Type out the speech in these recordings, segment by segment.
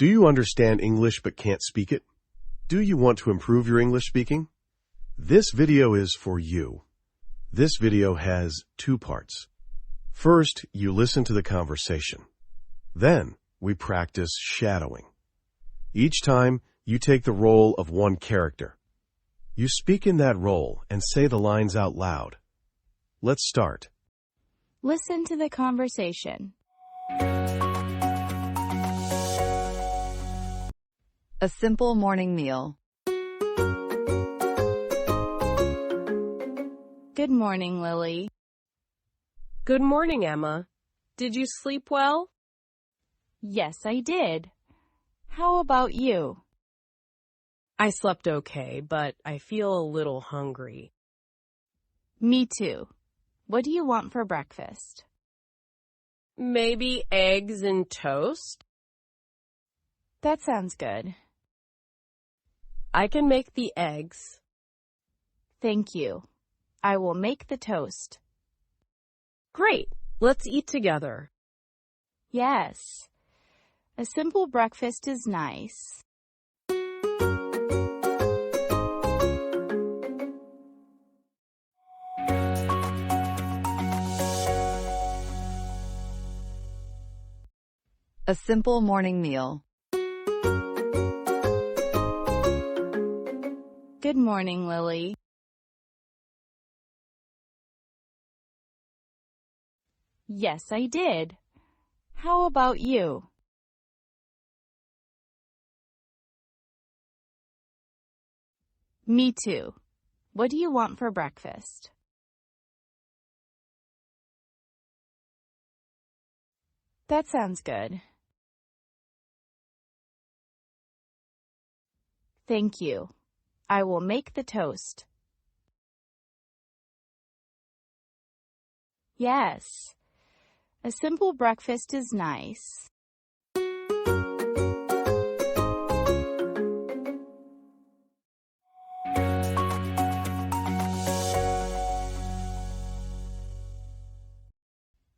Do you understand English but can't speak it? Do you want to improve your English speaking? This video is for you. This video has two parts. First, you listen to the conversation. Then, we practice shadowing. Each time, you take the role of one character. You speak in that role and say the lines out loud. Let's start. Listen to the conversation. A simple morning meal. Good morning, Lily. Good morning, Emma. Did you sleep well? Yes, I did. How about you? I slept okay, but I feel a little hungry. Me too. What do you want for breakfast? Maybe eggs and toast? That sounds good. I can make the eggs. Thank you. I will make the toast. Great. Let's eat together. Yes. A simple breakfast is nice. A simple morning meal. Good morning, Lily. Yes, I did. How about you? Me too. What do you want for breakfast? That sounds good. Thank you. I will make the toast. Yes. A simple breakfast is nice.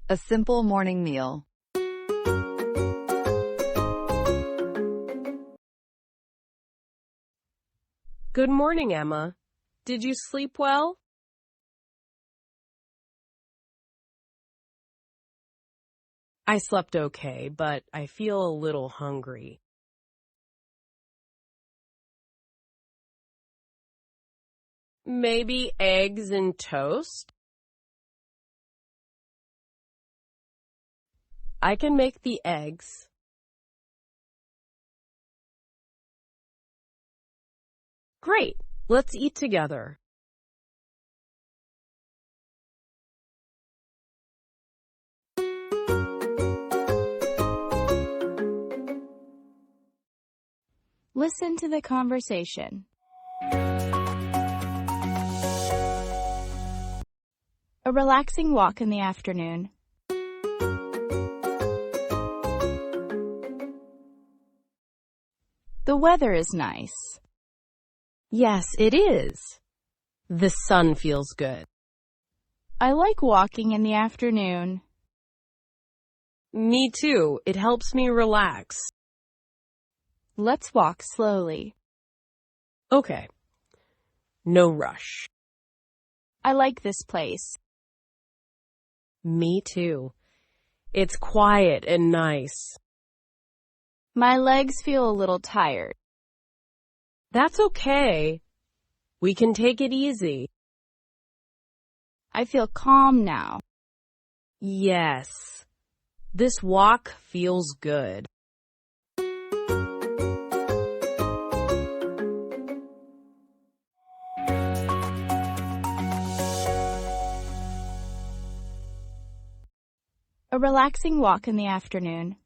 A simple morning meal. Good morning, Emma. Did you sleep well? I slept okay, but I feel a little hungry. Maybe eggs and toast? I can make the eggs. Great. Let's eat together. Listen to the conversation. A relaxing walk in the afternoon. The weather is nice. Yes, it is. The sun feels good. I like walking in the afternoon. Me too. It helps me relax. Let's walk slowly. Okay. No rush. I like this place. Me too. It's quiet and nice. My legs feel a little tired. That's okay. We can take it easy. I feel calm now. Yes. This walk feels good. A relaxing walk in the afternoon.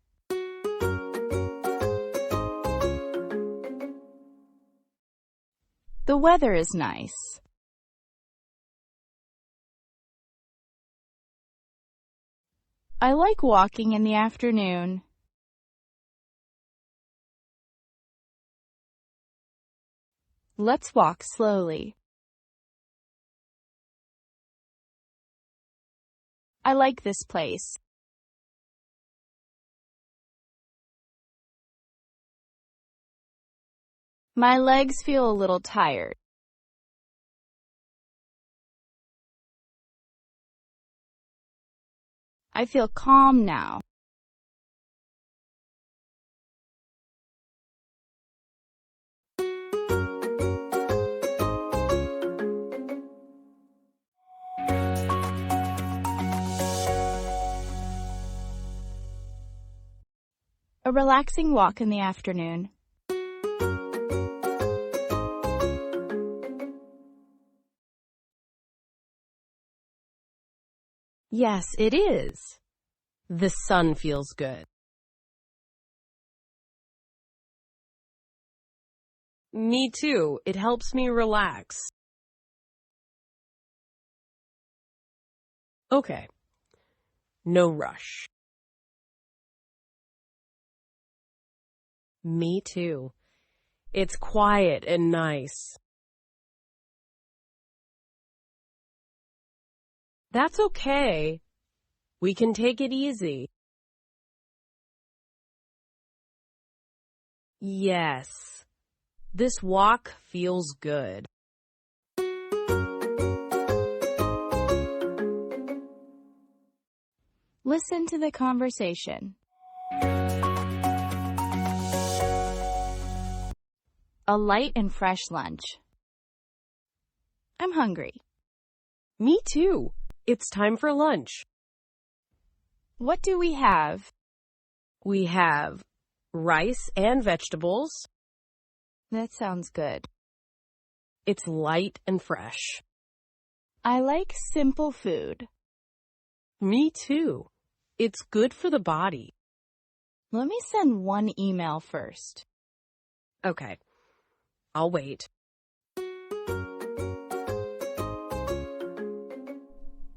The weather is nice. I like walking in the afternoon. Let's walk slowly. I like this place. My legs feel a little tired. I feel calm now. A relaxing walk in the afternoon. Yes, it is. The sun feels good. Me too. It helps me relax. Okay. No rush. Me too. It's quiet and nice. That's okay. We can take it easy. Yes. This walk feels good. Listen to the conversation. A light and fresh lunch. I'm hungry. Me too. It's time for lunch. What do we have? We have rice and vegetables. That sounds good. It's light and fresh. I like simple food. Me too. It's good for the body. Let me send one email first. Okay. I'll wait.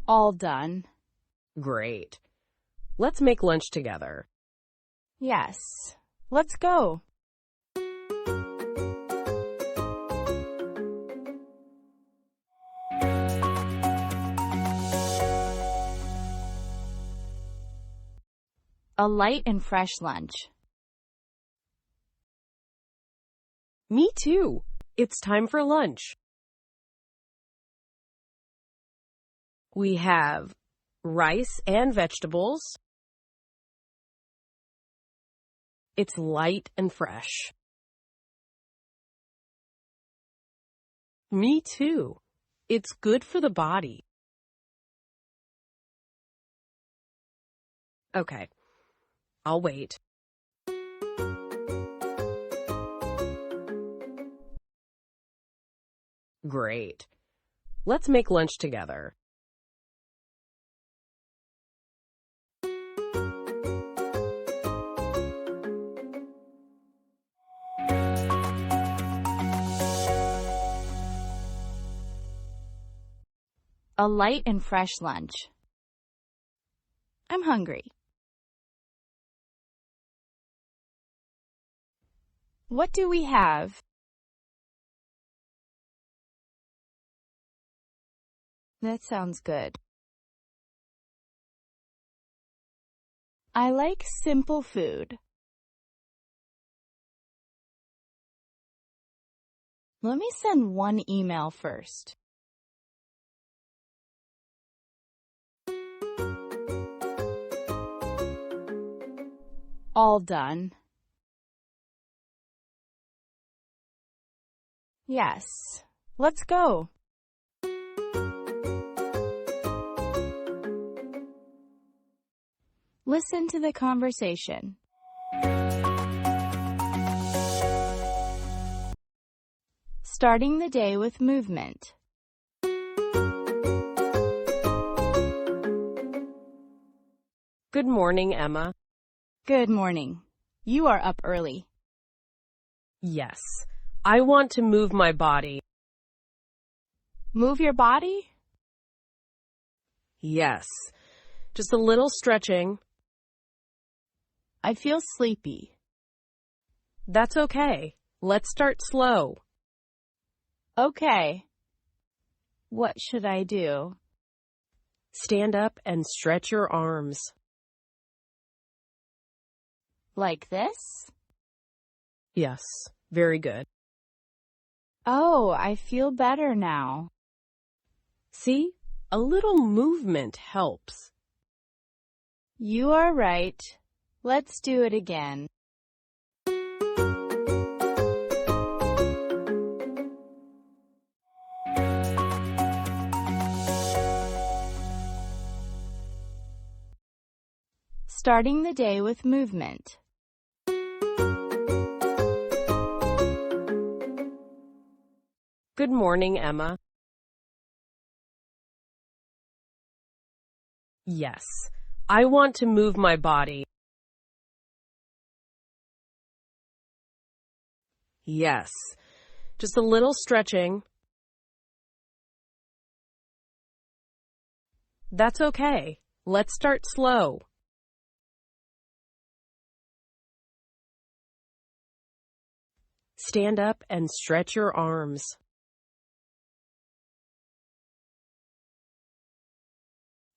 All done. Great. Let's make lunch together. Yes. Let's go. A light and fresh lunch. Me too. It's time for lunch. We have rice and vegetables. It's light and fresh. Me too. It's good for the body. Okay. I'll wait. Great. Let's make lunch together. A light and fresh lunch. I'm hungry. What do we have? That sounds good. I like simple food. Let me send one email first. All done. Yes. Let's go. Listen to the conversation. Starting the day with movement. Good morning, Emma. Good morning. You are up early. Yes. I want to move my body. Move your body? Yes. Just a little stretching. I feel sleepy. That's okay. Let's start slow. Okay. What should I do? Stand up and stretch your arms. Like this? Yes. Very good. Oh, I feel better now. See? A little movement helps. You are right. Let's do it again. Starting the day with movement. Good morning, Emma. Yes, I want to move my body. Yes, just a little stretching. That's okay. Let's start slow. Stand up and stretch your arms.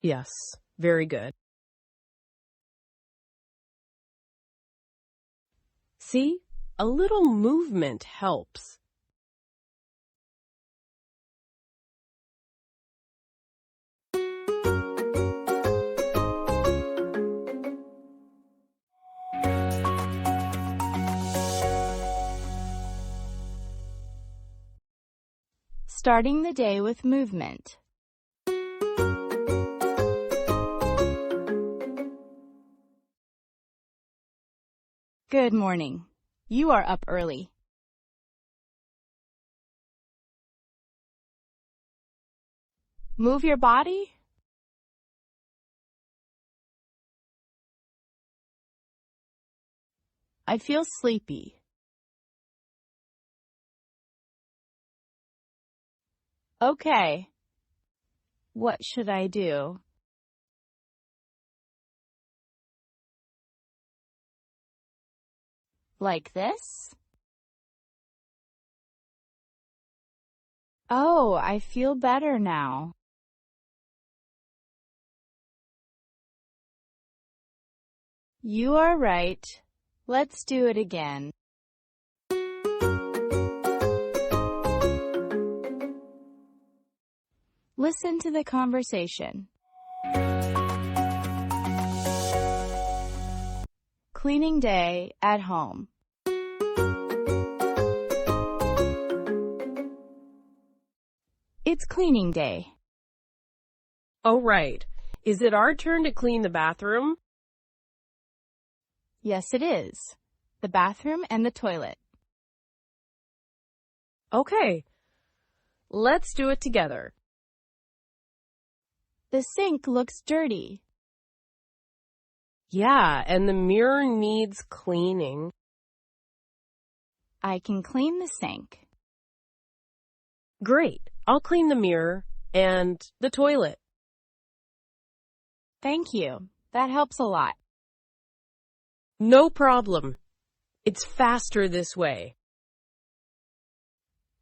Yes, very good. See? A little movement helps. Starting the day with movement. Good morning. You are up early. Move your body? I feel sleepy. Okay. What should I do? Like this? Oh, I feel better now. You are right. Let's do it again. Listen to the conversation. Cleaning day at home. It's cleaning day. Oh, right. Is it our turn to clean the bathroom? Yes, it is. The bathroom and the toilet. Okay. Let's do it together. The sink looks dirty. Yeah, and the mirror needs cleaning. I can clean the sink. Great. I'll clean the mirror and the toilet. Thank you. That helps a lot. No problem. It's faster this way.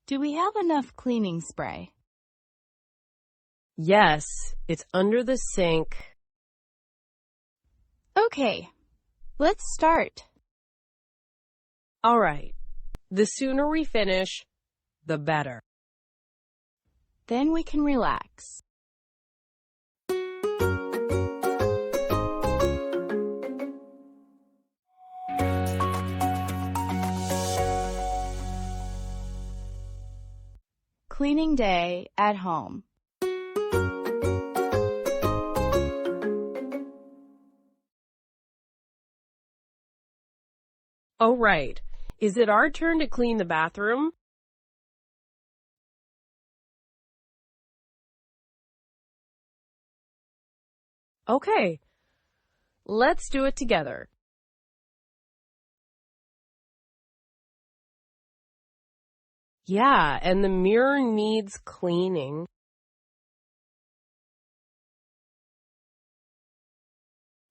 Do we have enough cleaning spray? Yes, it's under the sink. Okay, let's start. All right. The sooner we finish, the better. Then we can relax. Cleaning day at home. Oh, right. Is it our turn to clean the bathroom? Okay. Let's do it together. Yeah, and the mirror needs cleaning.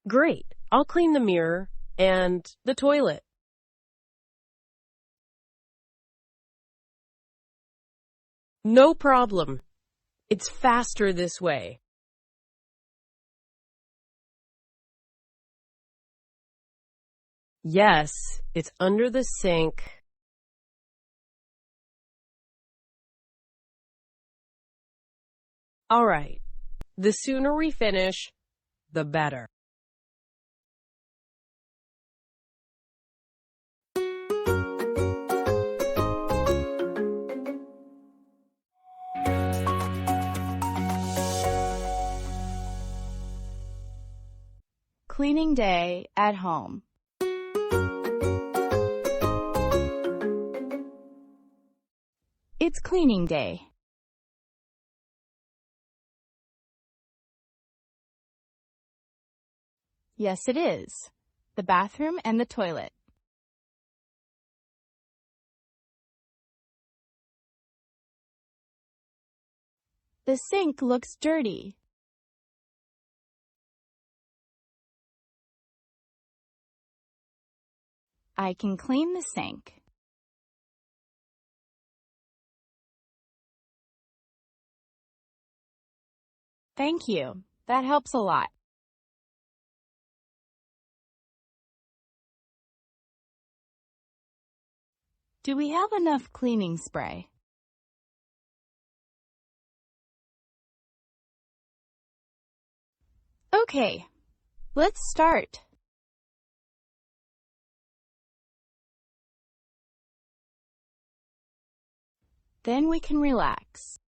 Great. I'll clean the mirror and the toilet. No problem. It's faster this way. Yes, it's under the sink. All right. The sooner we finish, the better. Cleaning day at home. It's cleaning day. Yes, it is. The bathroom and the toilet. The sink looks dirty. I can clean the sink. Thank you. That helps a lot. Do we have enough cleaning spray? Okay, let's start. Then we can relax.